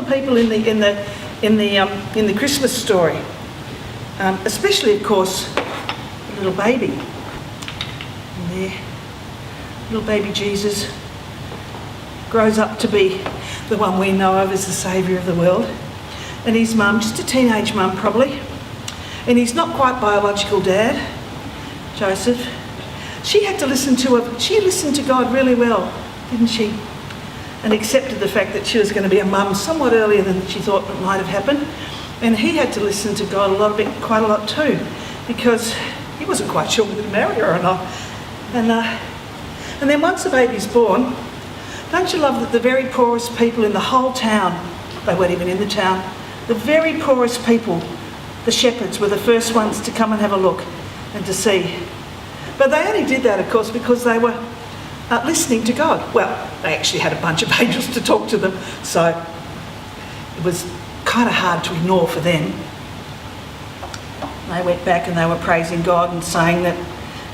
the people in the Christmas story, especially, of course, the little baby. And there, little baby Jesus grows up to be the one we know of as the saviour of the world. And his mum, just a teenage mum probably, and he's not quite biological dad, Joseph. She had to listen to she listened to God really well, didn't she? And accepted the fact that she was going to be a mum somewhat earlier than she thought it might have happened. And he had to listen to God quite a lot too, because he wasn't quite sure whether to marry her or not. And then once the baby's born, don't you love that the very poorest people in the whole town, they weren't even in the town, the very poorest people, the shepherds, were the first ones to come and have a look and to see. But they only did that, of course, because they were listening to God. Well, they actually had a bunch of angels to talk to them, so it was kind of hard to ignore for them. They went back and they were praising God and saying that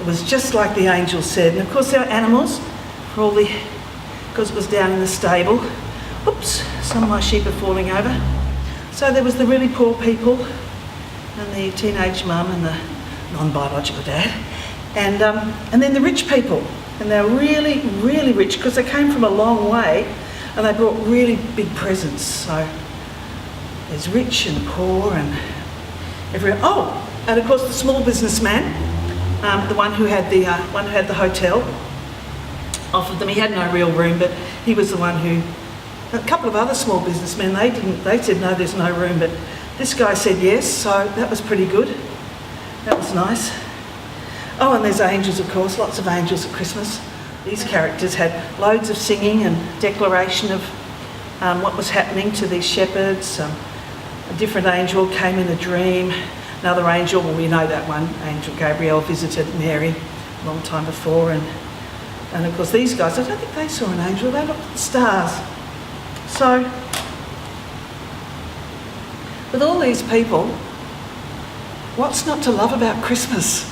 it was just like the angels said. And of course there were animals, because it was down in the stable. Oops, some of my sheep are falling over. So there was the really poor people and the teenage mum and the non-biological dad. And then the rich people. And they were really, really rich because they came from a long way and they brought really big presents. So there's rich and poor and everyone. Oh, and of course the small businessman, the one who had the hotel, offered them. He had no real room, but he was the one who. A couple of other small businessmen, they said no, there's no room, but this guy said yes. So that was pretty good. That was nice. Oh, and there's angels, of course, lots of angels at Christmas. These characters had loads of singing and declaration of what was happening to these shepherds. A different angel came in a dream. Another angel, well, we know that one, Angel Gabriel, visited Mary a long time before. And of course, these guys, I don't think they saw an angel, they looked at the stars. So, with all these people, what's not to love about Christmas?